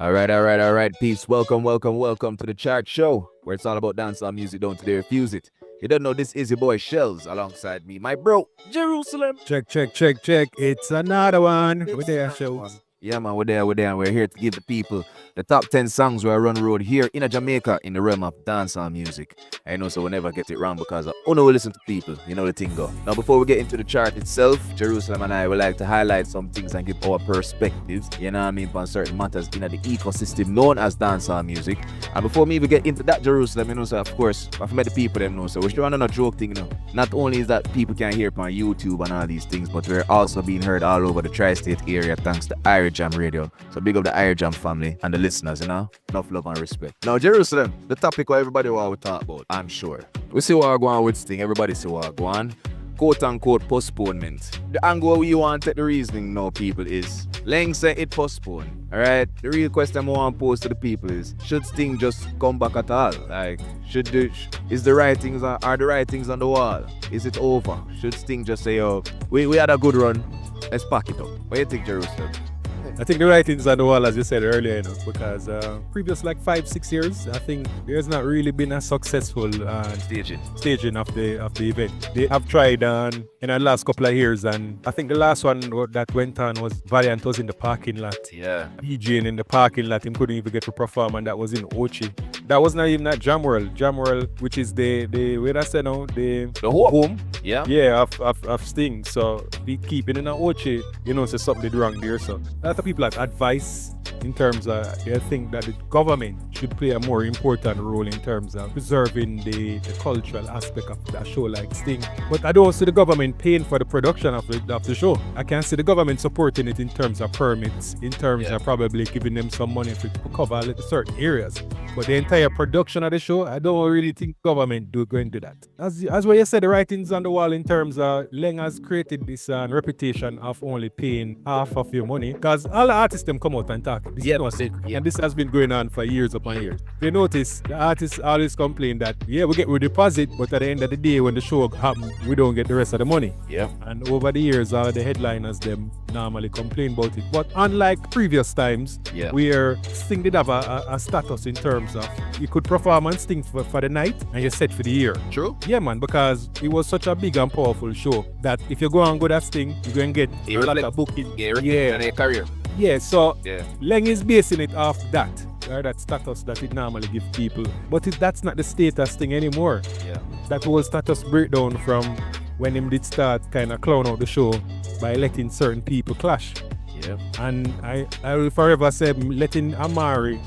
All right, peeps. Welcome to the Chart Show, where it's all about dancehall music. Don't dare refuse it. You don't know this is your boy Shells alongside me, my bro Jerusalem. Check. It's another one. With their shows. Yeah, man, we're there, and we're here to give the people the top 10 songs where I run road here in Jamaica in the realm of dancehall music. I know, so we'll never get it wrong because I only will listen to people. You know the thing go. Now, before we get into the chart itself, Jerusalem and I would like to highlight some things and give our perspectives, you know what I mean, on certain matters in the ecosystem known as dancehall music. And before me even get into that, Jerusalem, you know, so of course, I've met the people them know, so we're trying to joke thing, you know. Not only is that people can hear it on YouTube and all these things, but we're also being heard all over the tri-state area thanks to Irish Jam Radio. So big up the Irish Jam family and the listeners, you know. Enough love and respect. Now, Jerusalem, the topic what everybody want to talk about, I'm sure. We see what go on with Sting, everybody see what go on. Quote unquote postponement. The angle we want to take the reasoning now, people, is Leng say it postponed. Alright? The real question I want to pose to the people is, should Sting just come back at all? Like, are the writings on the wall? Is it over? Should Sting just say, oh, we had a good run, let's pack it up? What do you think, Jerusalem? I think the writing's on the wall, as you said earlier, you know, because previous like 5-6 years, I think there's not really been a successful staging of the event. They have tried in the last couple of years, and I think the last one that went on was Valiant was in the parking lot. Yeah. DJing in the parking lot, him couldn't even get to perform, and that was in Ochi. That was not even at Jam World, which is the where I say now, the home. Yeah. Of Sting. So they keeping in a Ochi, you know, so something did wrong there. So a lot of people have advice in terms of they think that the government should play a more important role in terms of preserving the cultural aspect of a show like Sting. But I don't see the government paying for the production of the show. I can see the government supporting it in terms of permits, in terms of probably giving them some money to cover certain areas. But the entire production of the show, I don't really think government going to do that. As what you said, the writings on the wall in terms of Leng has created this reputation of only paying half of your money. Because all the artists them come out and talk. This is no secret. And this has been going on for years upon years. They notice the artists always complain that, we get a deposit, but at the end of the day when the show happens, we don't get the rest of the money. Yeah. And over the years, all the headliners them normally complain about it. But unlike previous times, where Sting did have a status in terms of you could perform and Sting for the night and you're set for the year. True. Yeah, man, because it was such a big and powerful show that if you go and go that Sting, you're going to get a lot of booking. Yeah. And a career. Yeah, so Leng is basing it off that. Or that status that it normally give people. But that's not the status thing anymore. Yeah. That whole status breakdown from when him did start kind of clown out the show by letting certain people clash. Yeah. And I will forever say letting Amari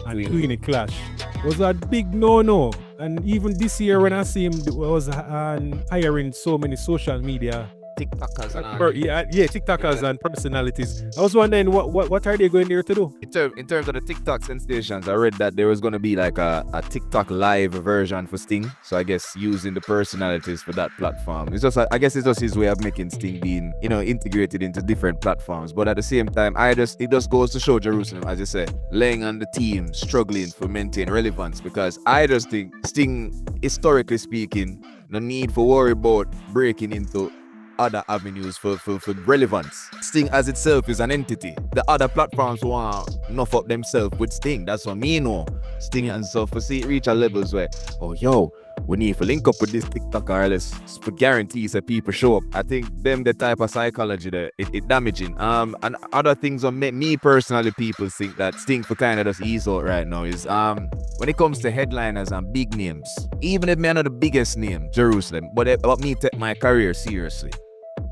and Queenie clash was a big no-no. And even this year when I see him was hiring so many social media TikTokers and TikTokers and personalities. I was wondering what are they going there to do? In terms of the TikTok sensations, I read that there was going to be like a TikTok live version for Sting. So I guess using the personalities for that platform. I guess it's just his way of making Sting being, integrated into different platforms. But at the same time, it just goes to show Jerusalem, as you said, Leng and the team struggling for maintain relevance, because I just think Sting, historically speaking, no need for worry about breaking into other avenues for relevance. Sting as itself is an entity. The other platforms want enough up themselves with Sting. That's what me know. Sting and stuff. For see it reach a levels where, we need to link up with this TikToker, let's for guarantees that people show up. I think them the type of psychology that it damaging. And other things that make me personally, people think that Sting for kind of just ease out right now is when it comes to headliners and big names, even if me not the biggest name, Jerusalem, but about me take my career seriously.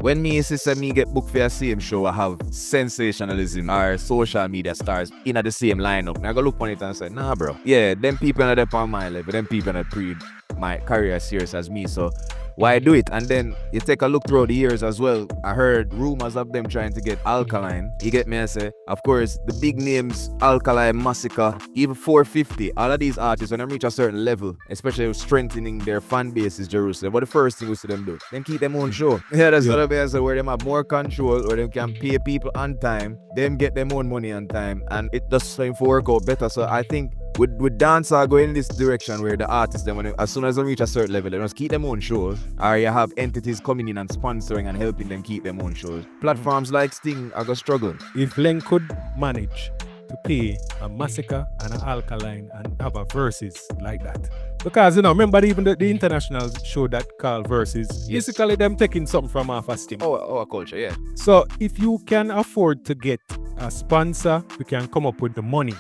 When me and sister me get booked for the same show, I have sensationalism or social media stars in at the same lineup. I go look on it and say, nah bro. Yeah, them people are up on my level, them people are treat my career as serious as me. So why do it? And then you take a look throughout the years as well. I heard rumors of them trying to get Alkaline. You get me? I say, of course, the big names, Alkaline, Masicka, even 450. All of these artists, when they reach a certain level, especially strengthening their fan bases, Jerusalem, what the first thing we see them do? Them keep them own show. Yeah, that's what I say, where them have more control, where they can pay people on time, them get them own money on time, and it does seem to work out better. So I think with dancehall going in this direction where the artists, then as soon as they reach a certain level, they must keep them own shows, or you have entities coming in and sponsoring and helping them keep them own shows. Platforms like Sting are going to struggle. If Leng could manage to pay a Masicka and an Alkaline and have a versus like that. Because, remember even the international show that called Versus, basically them taking something from off a Steam. Our culture, yeah. So if you can afford to get a sponsor, you can come up with the money.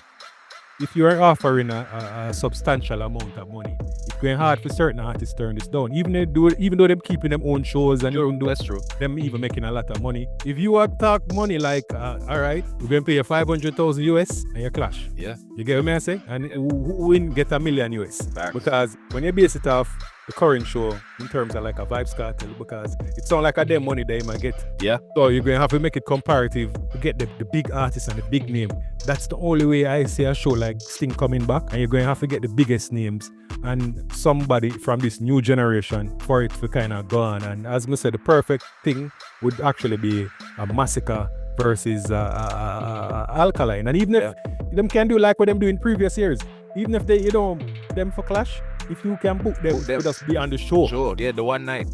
If you are offering a substantial amount of money, it's going hard for certain artists to turn this down. Even though them keeping them own shows and That's true. them even making a lot of money. If you are talk money like, all right, we're going to pay you 500,000 US and you clash. Yeah. You get what I'm saying? And who win get $1 million US? Facts. Because when you base it off the current show in terms of like a Vibes Cartel, because it sounds like a damn money they might get. Yeah. So you're going to have to make it comparative to get the big artist and the big name. That's the only way I see a show like Sting coming back, and you're going to have to get the biggest names and somebody from this new generation for it to kind of go on. And as I said, the perfect thing would actually be a Masicka versus Alkaline. And even if them can do like what them do in previous years, even if they, them for clash, if you can book them, to just be on the show. Sure, yeah, the one night.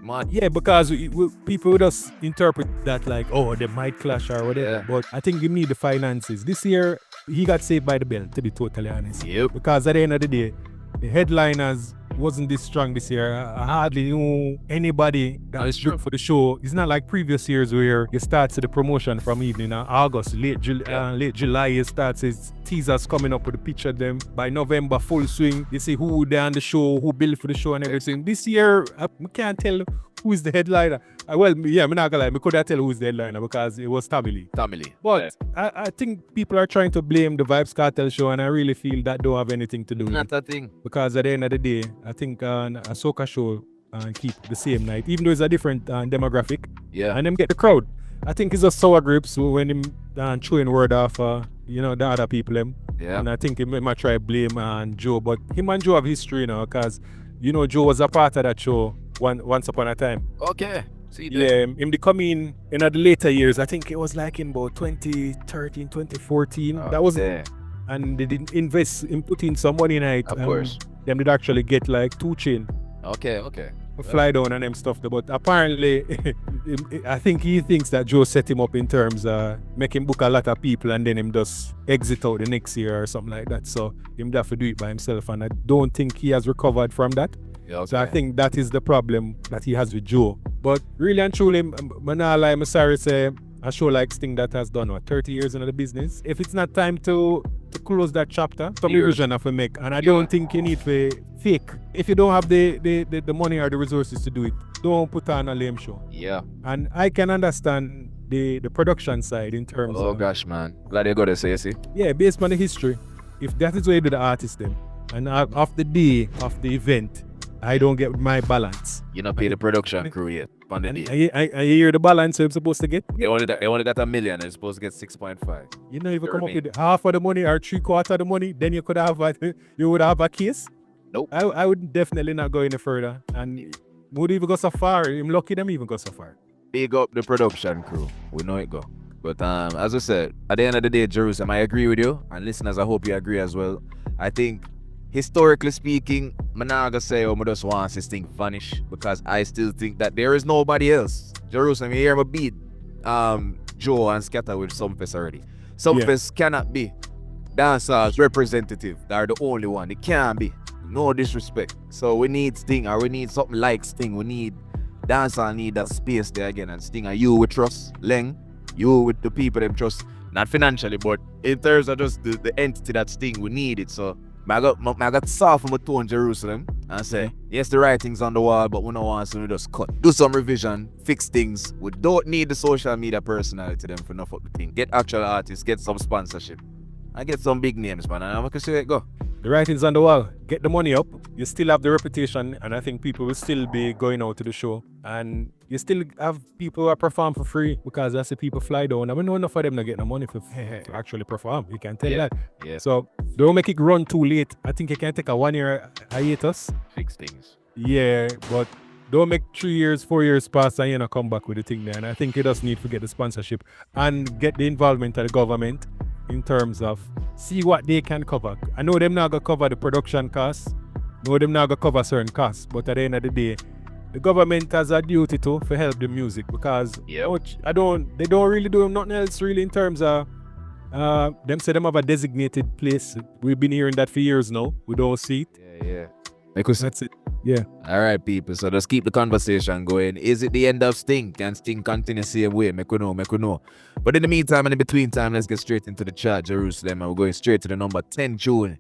Man. Yeah, because people would just interpret that like, oh, they might clash or whatever. Yeah. But I think you need the finances. This year, he got saved by the bell, to be totally honest. Yep. Because at the end of the day, the headliners wasn't this strong this year. I hardly knew anybody that was booked for the show. It's not like previous years where you start to the promotion from evening August, late July, you start his teasers coming up with a picture of them. By November, full swing. You see who they on the show, who billed for the show and everything. This year, I can't tell who is the headliner. I'm not gonna lie, I couldn't tell who's the headliner because it was Tamili. But I think people are trying to blame the Vibes Cartel show, and I really feel that don't have anything to do with it. Not a thing. Because at the end of the day, I think a soca show keep the same night, even though it's a different demographic. Yeah. And them get the crowd. I think it's a sour grips when him throwing word off, the other people. Yeah. And I think he might try to blame Joe, but him and Joe have history now, because Joe was a part of that show once upon a time. Okay. See that? Yeah, him come in the later years. I think it was like in about 2013, 2014. That was it. And they didn't invest in putting some money in it. Of course. Them did actually get like 2 chain. Okay. Fly down and them stuff. But apparently, I think he thinks that Joe set him up in terms of make him book a lot of people and then him just exit out the next year or something like that. So him have to do it by himself. And I don't think he has recovered from that. Yeah, okay. So I think that is the problem that he has with Joe. But really and truly, I'm sorry to say, a show like Sting that has done 30 years in the business. If it's not time to close that chapter, some revision have to make. And I don't think you need to fake. If you don't have the money or the resources to do it, don't put on a lame show. Yeah. And I can understand the production side in terms of... Oh gosh, man. Glad you got to say, see? Yeah, based on the history. If that is where you do the artist then, and off the day of the event, I don't get my balance. You not pay the production crew yet. On the day. I hear the balance you're supposed to get. They only got $1 million and you're supposed to get 6.5. You know, if you come up with half of the money or 3/4 of the money, then you would have a case. Nope. I would definitely not go any further. And would even go so far. I'm lucky them even go so far. Big up the production crew. We know it go. But as I said, at the end of the day, Jerusalem, I agree with you. And listeners, I hope you agree as well. I think historically speaking, I'm not gonna say I just want this thing vanish, because I still think that there is nobody else. Jerusalem, you hear me beat Joe and Scatter with Sumfest already. Sumfest cannot be dancers representative. They're the only one. They can't be. No disrespect. So we need Sting, or we need something like Sting. We need dancers, need that space there again. And Sting, are you with trust? Leng, you with the people them trust. Not financially, but in terms of just the entity that Sting, we need it. So I got soften my tone, Jerusalem, and say, yes, the writing's on the wall, but we don't want to just cut. Do some revision, fix things. We don't need the social media personality them for enough of the thing. Get actual artists, get some sponsorship, and get some big names, man. And I'm going to see it go. The writing's on the wall. Get the money up. You still have the reputation, and I think people will still be going out to the show. And you still have people who perform for free, because that's the people fly down. I mean, no enough of them not get no money to actually perform. You can tell that. Yeah. So don't make it run too late. I think you can take a 1 year hiatus. Fix things. Yeah, but don't make 3 years, 4 years pass and you know come back with the thing there. And I think you just need to get the sponsorship and get the involvement of the government in terms of see what they can cover. I know them not gonna cover the production costs. No, them not gonna cover certain costs. But at the end of the day, the government has a duty to help the music, because they don't really do nothing else really in terms of Them say them have a designated place. We've been hearing that for years now. We don't see it. Yeah. Because That's it. Yeah. all right, people. So just keep the conversation going. Is it the end of Sting? Can Sting continue the same way? Make we know. But in the meantime and in between time, let's get straight into the chat, Jerusalem. And we're going straight to the number 10 tune